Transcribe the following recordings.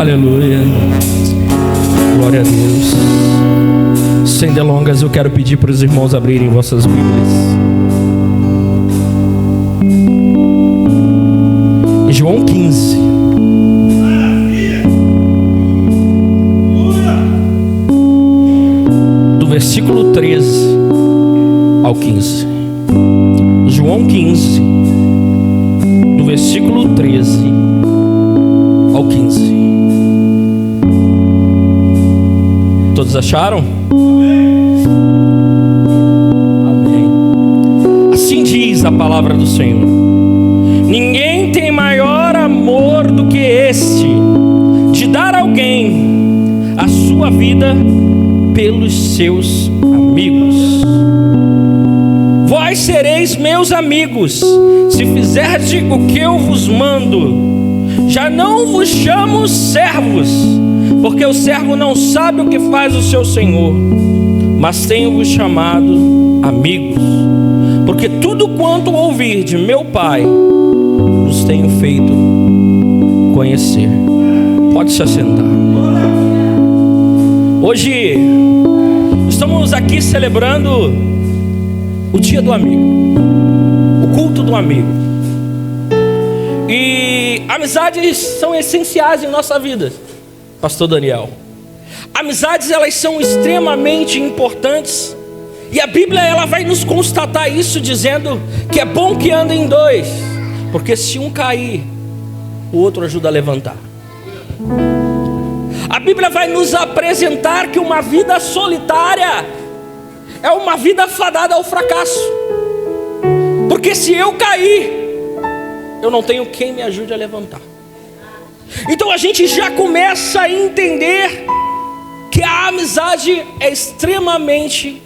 Aleluia. Glória a Deus. Sem delongas, eu quero pedir para os irmãos abrirem vossas Bíblias. João 15. Do versículo 13 ao 15. João 15. Do versículo 13 ao 15. Todos acharam? Amém. Assim diz a palavra do Senhor: ninguém tem maior amor do que este, de dar a alguém a sua vida pelos seus amigos. Vós sereis meus amigos, se fizerdes o que eu vos mando. Já não vos chamo servos, porque o servo não sabe o que faz o seu senhor, mas tenho-vos chamado amigos, porque tudo quanto ouvir de meu Pai vos tenho feito conhecer. Pode se assentar. Hoje estamos aqui celebrando o dia do amigo, o culto do amigo. E amizades são essenciais em nossa vida, Pastor Daniel. Amizades, elas são extremamente importantes. E a Bíblia, ela vai nos constatar isso, dizendo que é bom que andem em dois, porque se um cair, o outro ajuda a levantar. A Bíblia vai nos apresentar que uma vida solitária é uma vida fadada ao fracasso, porque se eu cair, eu não tenho quem me ajude a levantar. Então a gente já começa a entender que a amizade é extremamente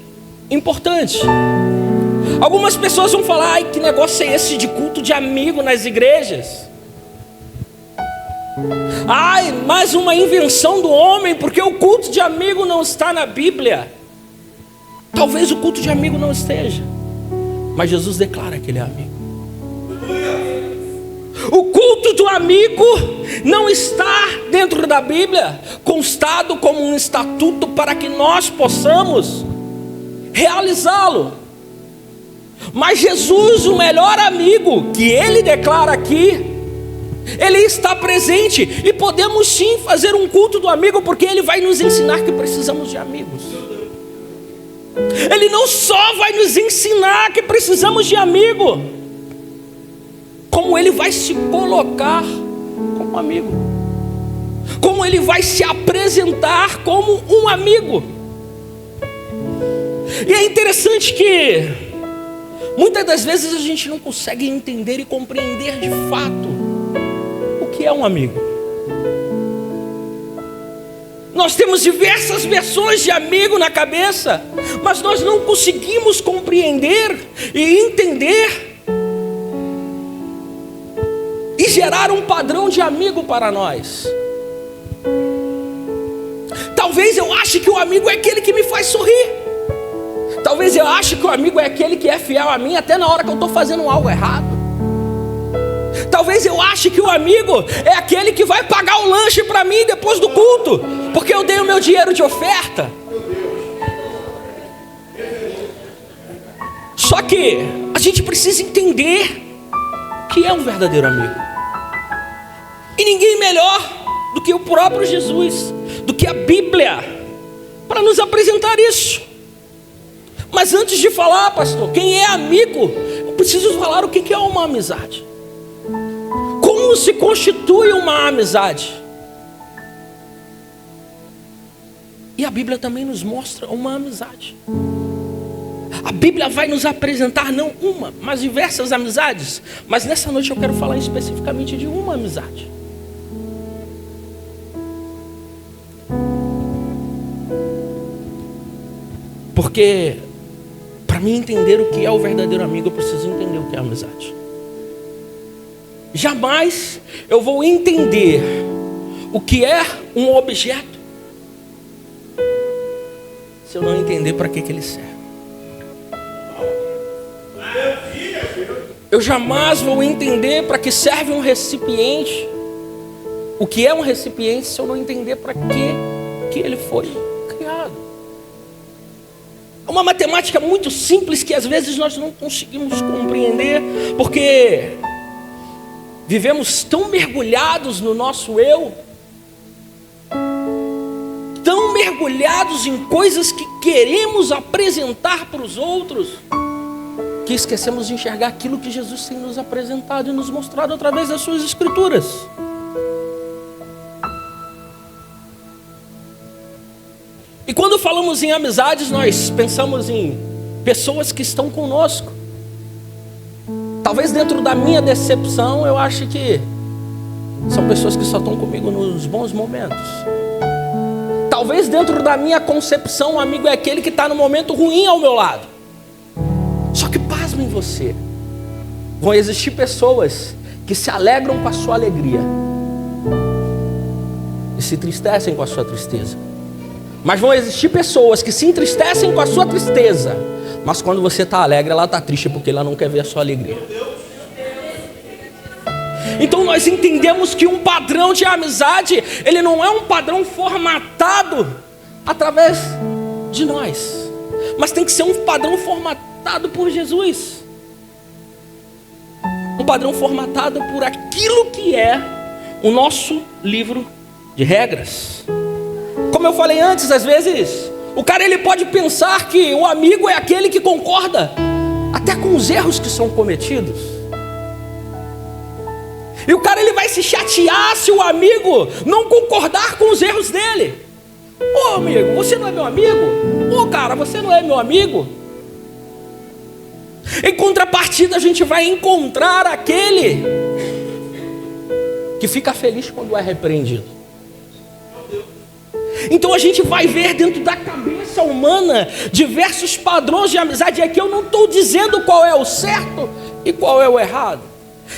importante. Algumas pessoas vão falar: ai, que negócio é esse de culto de amigo nas igrejas? Ai, mais uma invenção do homem, porque o culto de amigo não está na Bíblia. Talvez o culto de amigo não esteja, mas Jesus declara que ele é amigo. O culto do amigo não está dentro da Bíblia, constado como um estatuto para que nós possamos realizá-lo. Mas Jesus, o melhor amigo que ele declara aqui, ele está presente, e podemos sim fazer um culto do amigo, porque ele vai nos ensinar que precisamos de amigos. Ele não só vai nos ensinar que precisamos de amigo, como ele vai se colocar como amigo, como ele vai se apresentar como um amigo. E é interessante que muitas das vezes a gente não consegue entender e compreender de fato o que é um amigo. Nós temos diversas versões de amigo na cabeça, mas nós não conseguimos compreender e entender e gerar um padrão de amigo para nós. Talvez eu ache que o amigo é aquele que me faz sorrir. Talvez eu ache que o amigo é aquele que é fiel a mim até na hora que eu estou fazendo algo errado. Talvez eu ache que o amigo é aquele que vai pagar o lanche para mim depois do culto, porque eu dei o meu dinheiro de oferta. Só que a gente precisa entender que é um verdadeiro amigo. E ninguém melhor do que o próprio Jesus, do que a Bíblia, para nos apresentar isso. Mas antes de falar, pastor, quem é amigo, eu preciso falar o que é uma amizade. Como se constitui uma amizade? E a Bíblia também nos mostra uma amizade. A Bíblia vai nos apresentar não uma, mas diversas amizades. Mas nessa noite eu quero falar especificamente de uma amizade. Porque para mim entender o que é o verdadeiro amigo, eu preciso entender o que é a amizade. Jamais eu vou entender o que é um objeto se eu não entender para que ele serve. Eu jamais vou entender para que serve um recipiente o que é um recipiente se eu não entender para que ele foi criado? É uma matemática muito simples que às vezes nós não conseguimos compreender, porque vivemos tão mergulhados no nosso eu, tão mergulhados em coisas que queremos apresentar para os outros, que esquecemos de enxergar aquilo que Jesus tem nos apresentado e nos mostrado através das suas escrituras. E quando falamos em amizades, nós pensamos em pessoas que estão conosco. Talvez dentro da minha decepção, eu acho que são pessoas que só estão comigo nos bons momentos. Talvez dentro da minha concepção, um amigo é aquele que está no momento ruim ao meu lado. Só que pasmem você, vão existir pessoas que se alegram com a sua alegria e se entristecem com a sua tristeza. Mas vão existir pessoas que se entristecem com a sua tristeza, mas quando você está alegre, ela está triste porque ela não quer ver a sua alegria. Então nós entendemos que um padrão de amizade, ele não é um padrão formatado através de nós, mas tem que ser um padrão formatado por Jesus. Um padrão formatado por aquilo que é o nosso livro de regras. Como eu falei antes, às vezes o cara ele pode pensar que o amigo é aquele que concorda até com os erros que são cometidos. E o cara ele vai se chatear se o amigo não concordar com os erros dele. Ô amigo, você não é meu amigo? Ô cara, você não é meu amigo? Em contrapartida, a gente vai encontrar aquele que fica feliz quando é repreendido. Então a gente vai ver dentro da cabeça humana diversos padrões de amizade. E aqui eu não estou dizendo qual é o certo e qual é o errado.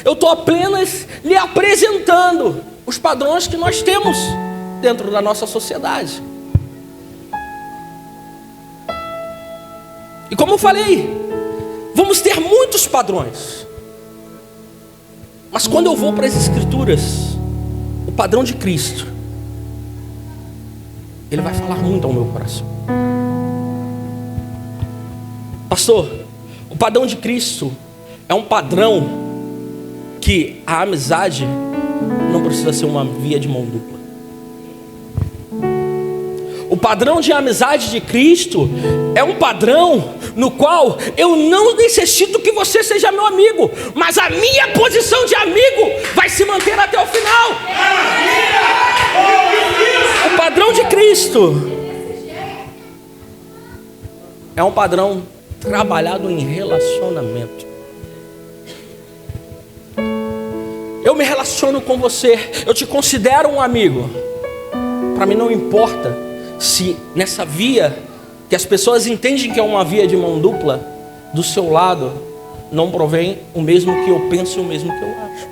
Eu estou apenas lhe apresentando os padrões que nós temos dentro da nossa sociedade. E como eu falei, vamos ter muitos padrões. Mas quando eu vou para as Escrituras, o padrão de Cristo, ele vai falar muito ao meu coração. Pastor, o padrão de Cristo é um padrão que a amizade não precisa ser uma via de mão dupla. O padrão de amizade de Cristo é um padrão no qual eu não necessito que você seja meu amigo, mas a minha posição de amigo vai se manter até o final. O padrão de Cristo é um padrão trabalhado em relacionamento. Eu me relaciono com você, eu te considero um amigo. Para mim não importa se nessa via, que as pessoas entendem que é uma via de mão dupla, do seu lado não provém o mesmo que eu penso e o mesmo que eu acho.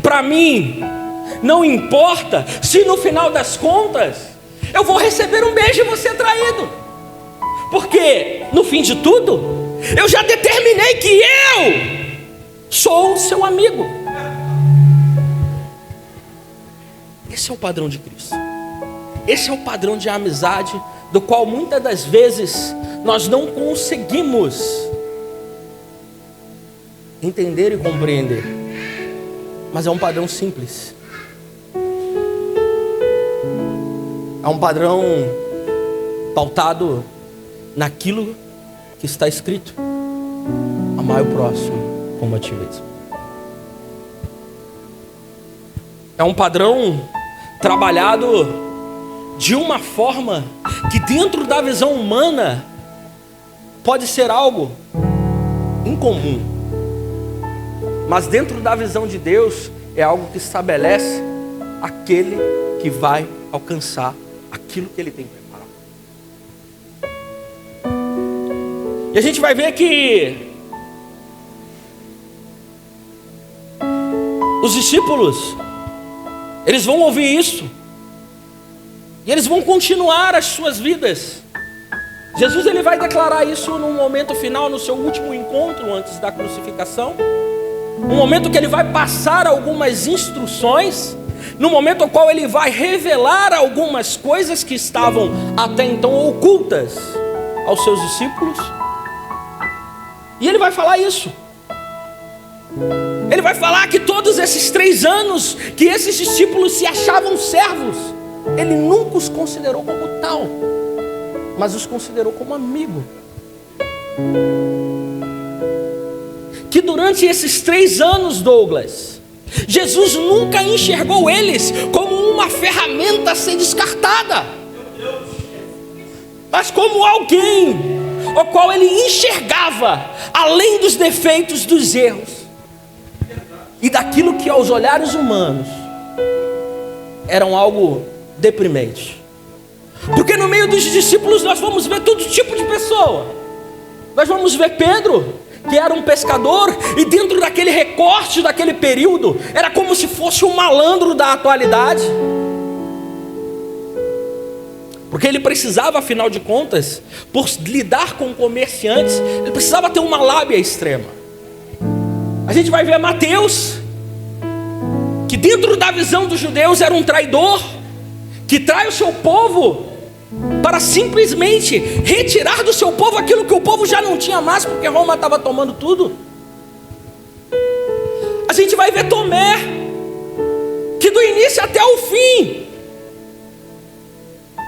Para mim não importa se no final das contas eu vou receber um beijo e você traído, porque no fim de tudo eu já determinei que eu sou o seu amigo. Esse é o padrão de Cristo. Esse é o padrão de amizade, do qual muitas das vezes nós não conseguimos entender e compreender. Mas é um padrão simples. É um padrão pautado naquilo que está escrito: amai o próximo como a ti mesmo. É um padrão trabalhado de uma forma que dentro da visão humana pode ser algo incomum, mas dentro da visão de Deus é algo que estabelece aquele que vai alcançar aquilo que Ele tem preparado. E a gente vai ver que os discípulos, eles vão ouvir isso e eles vão continuar as suas vidas. Jesus ele vai declarar isso no momento final, no seu último encontro antes da crucificação. Um momento que ele vai passar algumas instruções no momento ao qual ele vai revelar algumas coisas que estavam até então ocultas aos seus discípulos. E ele vai falar isso. Ele vai falar que todos esses 3 anos que esses discípulos se achavam servos, ele nunca os considerou como tal, mas os considerou como amigo. Que durante esses 3 anos, Douglas, Jesus nunca enxergou eles como uma ferramenta a ser descartada, mas como alguém o qual ele enxergava além dos defeitos, dos erros e daquilo que aos olhares humanos eram algo deprimente. Porque no meio dos discípulos nós vamos ver todo tipo de pessoa. Nós vamos ver Pedro, que era um pescador, e dentro daquele recorte daquele período, era como se fosse um malandro da atualidade, porque ele precisava, afinal de contas, por lidar com comerciantes, ele precisava ter uma lábia extrema. A gente vai ver Mateus, que dentro da visão dos judeus era um traidor, que trai o seu povo para simplesmente retirar do seu povo aquilo que o povo já não tinha mais, porque Roma estava tomando tudo. A gente vai ver Tomé, que do início até o fim,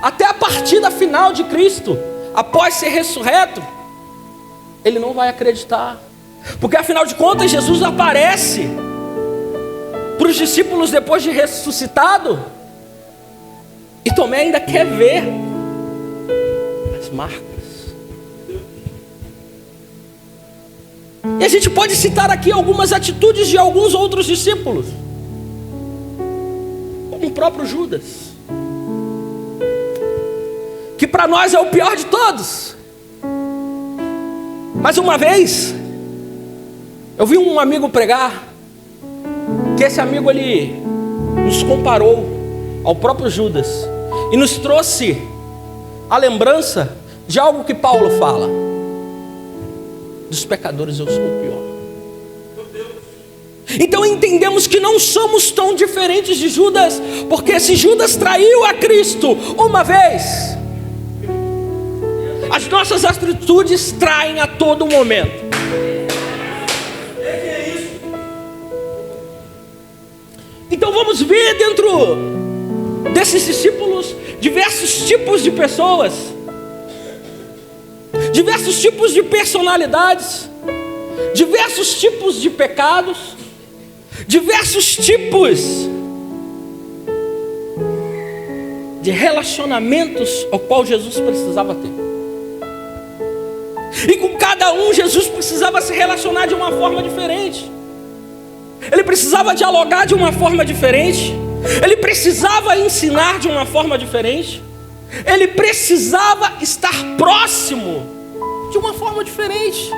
até a partida final de Cristo, após ser ressurreto, ele não vai acreditar, porque afinal de contas Jesus aparece para os discípulos depois de ressuscitado, e Tomé ainda quer ver as marcas. E a gente pode citar aqui algumas atitudes de alguns outros discípulos, como o próprio Judas, que para nós é o pior de todos. Mas uma vez eu vi um amigo pregar, que esse amigo ele nos comparou ao próprio Judas e nos trouxe a lembrança de algo que Paulo fala: dos pecadores eu sou o pior. Então entendemos que não somos tão diferentes de Judas, porque se Judas traiu a Cristo uma vez, as nossas atitudes traem a todo momento. Então vamos ver dentro desses discípulos diversos tipos de pessoas, diversos tipos de personalidades, diversos tipos de pecados, diversos tipos de relacionamentos ao qual Jesus precisava ter. E com cada um Jesus precisava se relacionar de uma forma diferente. Ele precisava dialogar de uma forma diferente. Ele precisava ensinar de uma forma diferente. Ele precisava estar próximo de uma forma diferente,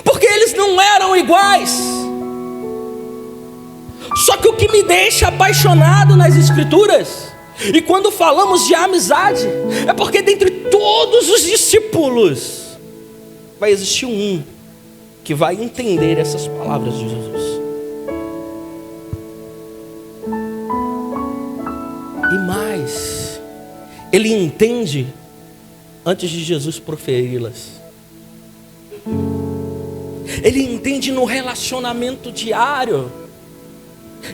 porque eles não eram iguais. Só que o que me deixa apaixonado nas Escrituras, e quando falamos de amizade, é porque dentre todos os discípulos vai existir um que vai entender essas palavras de Jesus. E mais, ele entende antes de Jesus proferi-las. Ele entende no relacionamento diário.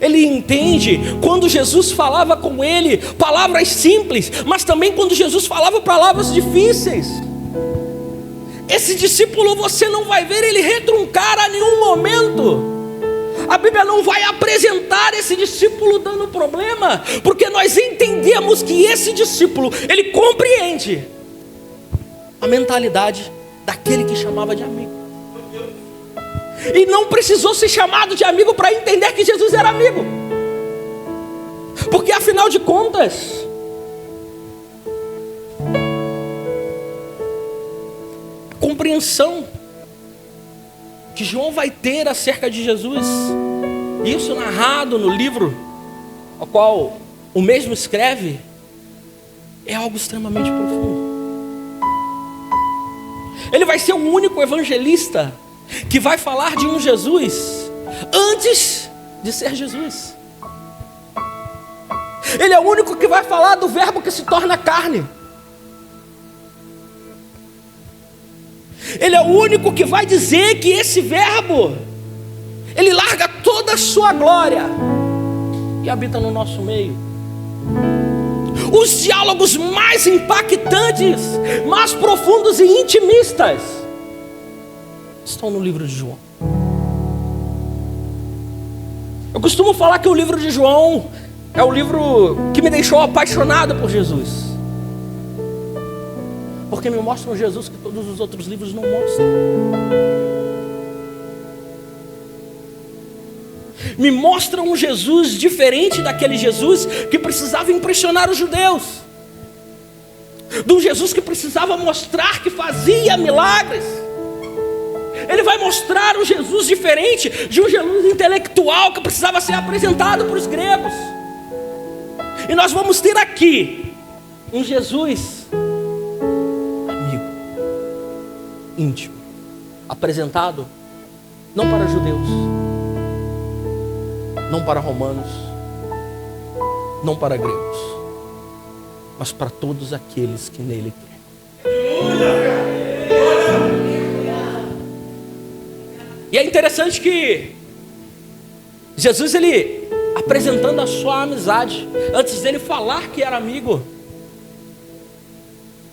Ele entende quando Jesus falava com ele palavras simples, mas também quando Jesus falava palavras difíceis. Esse discípulo você não vai ver ele retruncar a nenhum momento. A Bíblia não vai apresentar esse discípulo dando problema, porque nós entendemos que esse discípulo, ele compreende a mentalidade daquele que chamava de amigo. E não precisou ser chamado de amigo para entender que Jesus era amigo, porque afinal de contas, a compreensão que João vai ter acerca de Jesus, isso narrado no livro ao qual o mesmo escreve, é algo extremamente profundo. Ele vai ser o único evangelista que vai falar de um Jesus antes de ser Jesus. Ele é o único que vai falar do verbo que se torna carne. Ele é o único que vai dizer que esse verbo, ele larga toda a sua glória e habita no nosso meio. Os diálogos mais impactantes, mais profundos e intimistas estão no livro de João. Eu costumo falar que o livro de João é o livro que me deixou apaixonado por Jesus, porque me mostra um Jesus que todos os outros livros não mostram. Me mostra um Jesus diferente daquele Jesus que precisava impressionar os judeus, de um Jesus que precisava mostrar que fazia milagres. Ele vai mostrar um Jesus diferente de um Jesus intelectual que precisava ser apresentado para os gregos. E nós vamos ter aqui um Jesus amigo, íntimo, apresentado não para judeus, não para romanos, não para gregos, mas para todos aqueles que nele creem. E é interessante que Jesus, ele apresentando a sua amizade, antes dele falar que era amigo,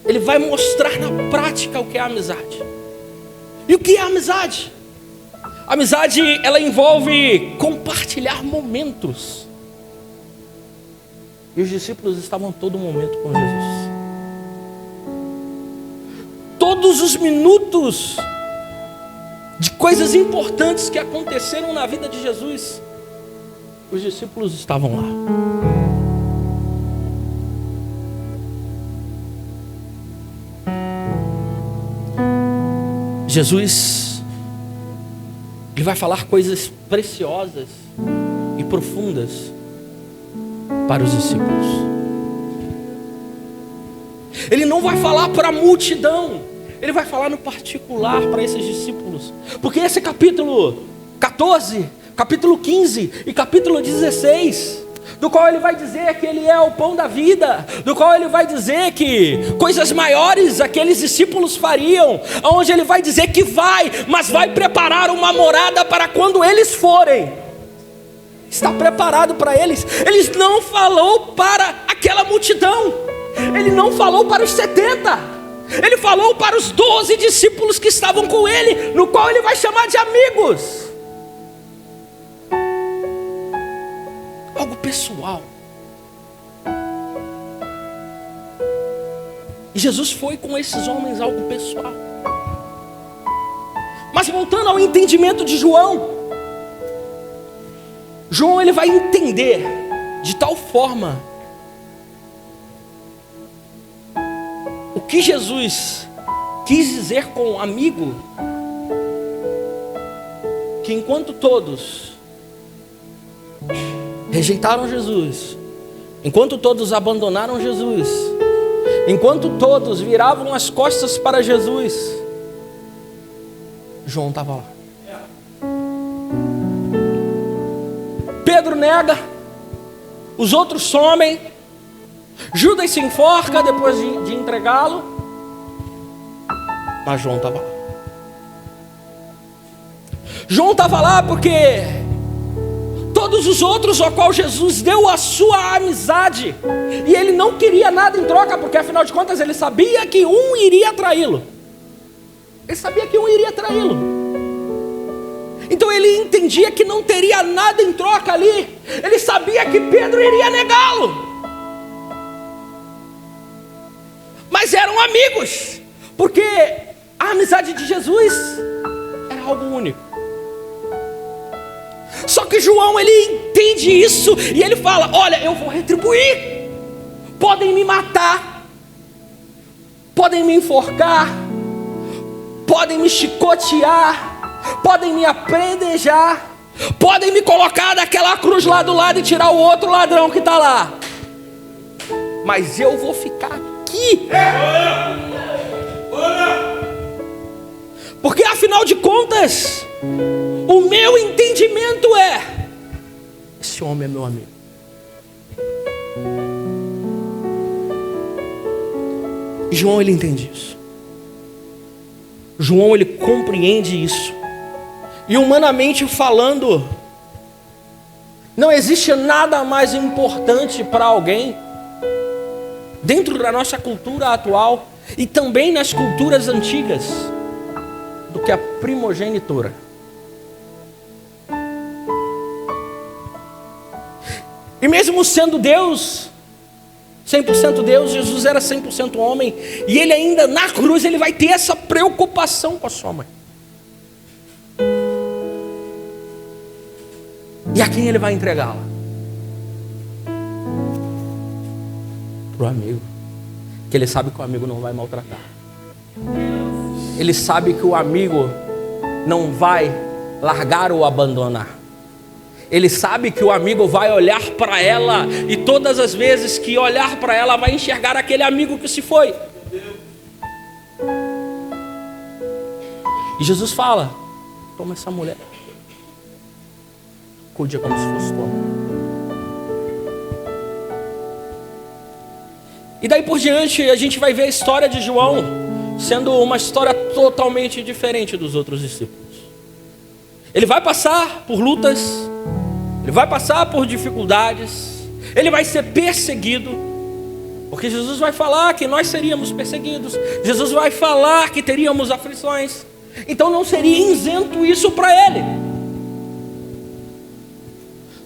ele vai mostrar na prática o que é a amizade. E o que é a amizade? A amizade, ela envolve compartilhar momentos. E os discípulos estavam todo momento com Jesus. Todos os minutos de coisas importantes que aconteceram na vida de Jesus, os discípulos estavam lá. Jesus, ele vai falar coisas preciosas e profundas para os discípulos. Ele não vai falar para a multidão, ele vai falar no particular para esses discípulos. Porque esse capítulo 14, capítulo 15 e capítulo 16, do qual ele vai dizer que ele é o pão da vida, do qual ele vai dizer que coisas maiores aqueles discípulos fariam, onde ele vai dizer que vai, mas vai preparar uma morada para quando eles forem. Está preparado para eles. Ele não falou para aquela multidão, ele não falou para os 70, ele falou para os 12 discípulos que estavam com ele, no qual ele vai chamar de amigos. Algo pessoal. E Jesus foi com esses homens algo pessoal. Mas voltando ao entendimento de João, João, ele vai entender de tal forma o que Jesus quis dizer com amigo, que enquanto todos rejeitaram Jesus, enquanto todos abandonaram Jesus, enquanto todos viravam as costas para Jesus, João estava lá. Pedro nega, os outros somem, Judas se enforca depois de entregá-lo, mas João estava lá. João estava lá porque todos os outros ao qual Jesus deu a sua amizade, e ele não queria nada em troca, porque afinal de contas ele sabia que um iria traí-lo. Ele sabia que um iria traí-lo. Então ele entendia que não teria nada em troca ali. Ele sabia que Pedro iria negá-lo. Mas eram amigos, porque a amizade de Jesus era algo único. Só que João, ele entende isso e ele fala: olha, eu vou retribuir. Podem me matar, podem me enforcar, podem me chicotear, podem me apedrejar, podem me colocar daquela cruz lá do lado e tirar o outro ladrão que está lá, mas eu vou ficar aqui. Porque afinal de contas, o meu entendimento é: esse homem é meu amigo. E João, ele entende isso. João, ele compreende isso. E humanamente falando, não existe nada mais importante para alguém, dentro da nossa cultura atual e também nas culturas antigas, do que a primogenitura. E mesmo sendo Deus, 100% Deus, Jesus era 100% homem, e ele ainda na cruz, ele vai ter essa preocupação com a sua mãe. E a quem ele vai entregá-la? Para o amigo, que ele sabe que o amigo não vai maltratar. Ele sabe que o amigo não vai largar ou abandonar. Ele sabe que o amigo vai olhar para ela, e todas as vezes que olhar para ela, vai enxergar aquele amigo que se foi. E Jesus fala: toma essa mulher, cuide como se fosse tua mãe. E daí por diante a gente vai ver a história de João sendo uma história totalmente diferente dos outros discípulos. Ele vai passar por lutas, ele vai passar por dificuldades, ele vai ser perseguido, porque Jesus vai falar que nós seríamos perseguidos, Jesus vai falar que teríamos aflições, então não seria isento isso para ele.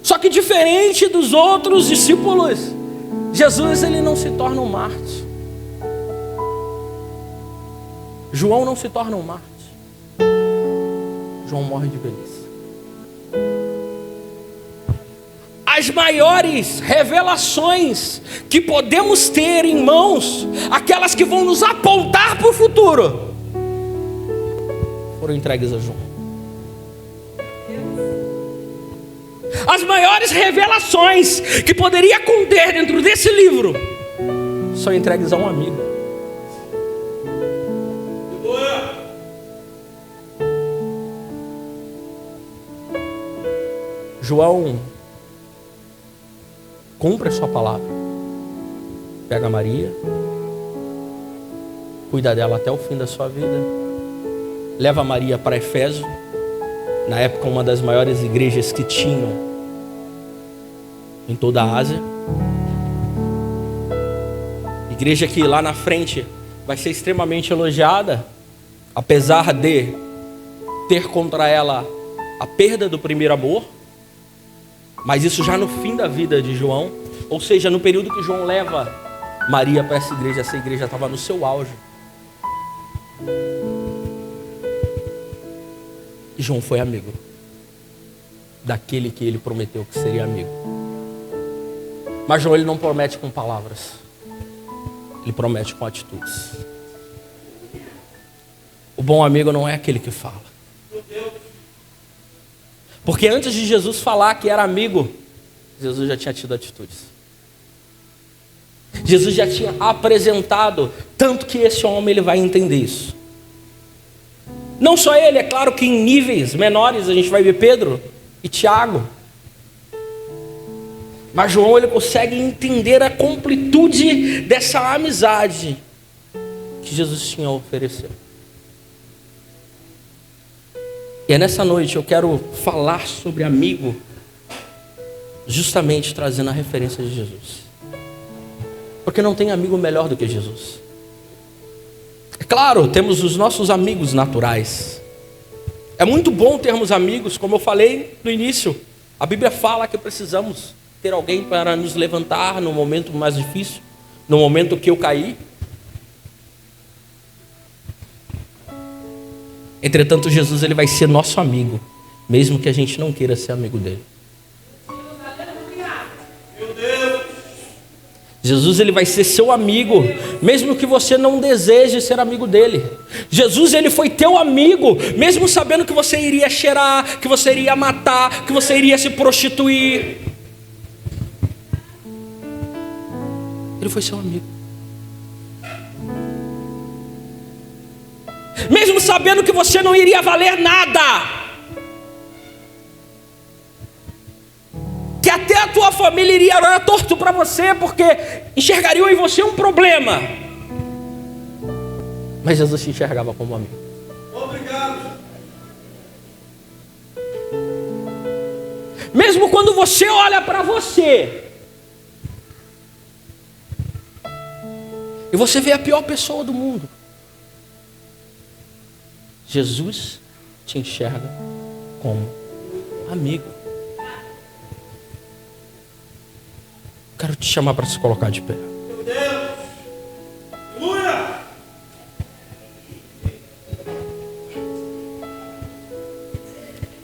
Só que diferente dos outros discípulos, Jesus, ele não se torna um Marte. João não se torna um Marte. João morre de velhice. As maiores revelações que podemos ter em mãos, aquelas que vão nos apontar para o futuro, foram entregues a João. As maiores revelações que poderia conter dentro desse livro são entregues a um amigo. João cumpre a sua palavra, pega Maria, cuida dela até o fim da sua vida, leva Maria para Éfeso, na época uma das maiores igrejas que tinham em toda a Ásia, igreja que lá na frente vai ser extremamente elogiada, apesar de ter contra ela a perda do primeiro amor, mas isso já no fim da vida de João, ou seja, no período que João leva Maria para essa igreja estava no seu auge. E João foi amigo daquele que ele prometeu que seria amigo. Mas João, ele não promete com palavras, ele promete com atitudes. O bom amigo não é aquele que fala, porque antes de Jesus falar que era amigo, Jesus já tinha tido atitudes. Jesus já tinha apresentado, tanto que esse homem ele vai entender isso. Não só ele, é claro que em níveis menores a gente vai ver Pedro e Tiago. Mas João, ele consegue entender a completude dessa amizade que Jesus tinha a oferecer. E é nessa noite eu quero falar sobre amigo, justamente trazendo a referência de Jesus. Porque não tem amigo melhor do que Jesus. É claro, temos os nossos amigos naturais. É muito bom termos amigos, como eu falei no início. A Bíblia fala que precisamos ter alguém para nos levantar no momento mais difícil, no momento que eu caí. Entretanto, Jesus, ele vai ser nosso amigo, mesmo que a gente não queira ser amigo dele. Jesus, ele vai ser seu amigo, mesmo que você não deseje ser amigo dele. Jesus, ele foi teu amigo, mesmo sabendo que você iria cheirar, que você iria matar, que você iria se prostituir. Ele foi seu amigo. Mesmo sabendo que você não iria valer nada, que até a tua família iria olhar torto para você, porque enxergariam em você um problema, Mas Jesus te enxergava como amigo. Obrigado. Mesmo quando você olha para você e você vê a pior pessoa do mundo, Jesus te enxerga como amigo. Quero te chamar para se colocar de pé. Meu Deus. Aleluia.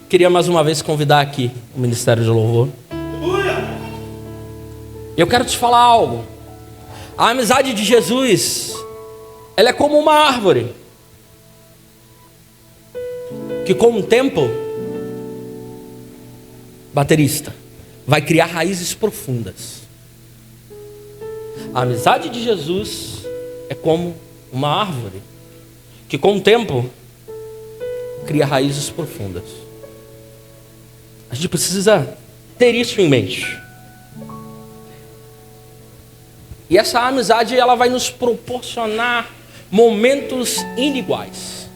Queria mais uma vez convidar aqui o Ministério de Louvor. Aleluia. Eu quero te falar algo. A amizade de Jesus, ela é como uma árvore que com o tempo, baterista, vai criar raízes profundas. A amizade de Jesus é como uma árvore que com o tempo cria raízes profundas. A gente precisa ter isso em mente. E essa amizade, ela vai nos proporcionar momentos iniguais.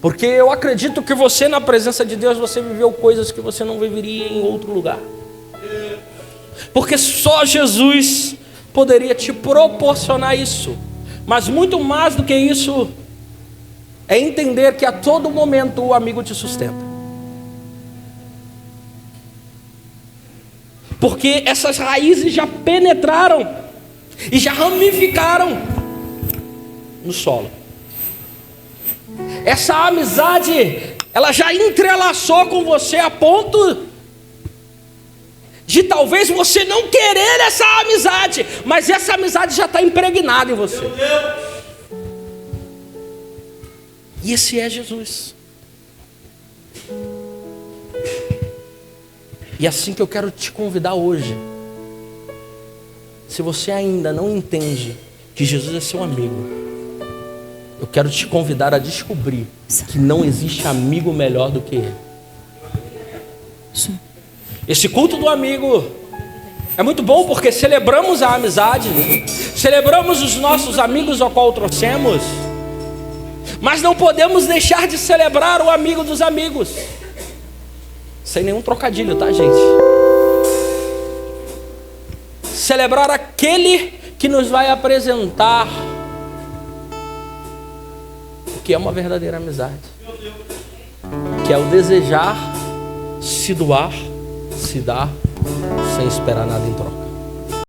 Porque eu acredito que você, na presença de Deus, você viveu coisas que você não viveria em outro lugar. Porque só Jesus poderia te proporcionar isso. Mas muito mais do que isso, é entender que a todo momento o amigo te sustenta. Porque essas raízes já penetraram e já ramificaram no solo. Essa amizade, ela já entrelaçou com você a ponto de talvez você não querer essa amizade, mas essa amizade já está impregnada em você. Meu Deus. E esse é Jesus. E é assim que eu quero te convidar hoje. Se você ainda não entende que Jesus é seu amigo, eu quero te convidar a descobrir que não existe amigo melhor do que ele. Sim. Esse culto do amigo é muito bom porque celebramos a amizade, celebramos os nossos amigos ao qual trouxemos, mas não podemos deixar de celebrar o amigo dos amigos. Sem nenhum trocadilho, tá, gente? Celebrar aquele que nos vai apresentar o que é uma verdadeira amizade, que é o desejar se doar, se dar, sem esperar nada em troca.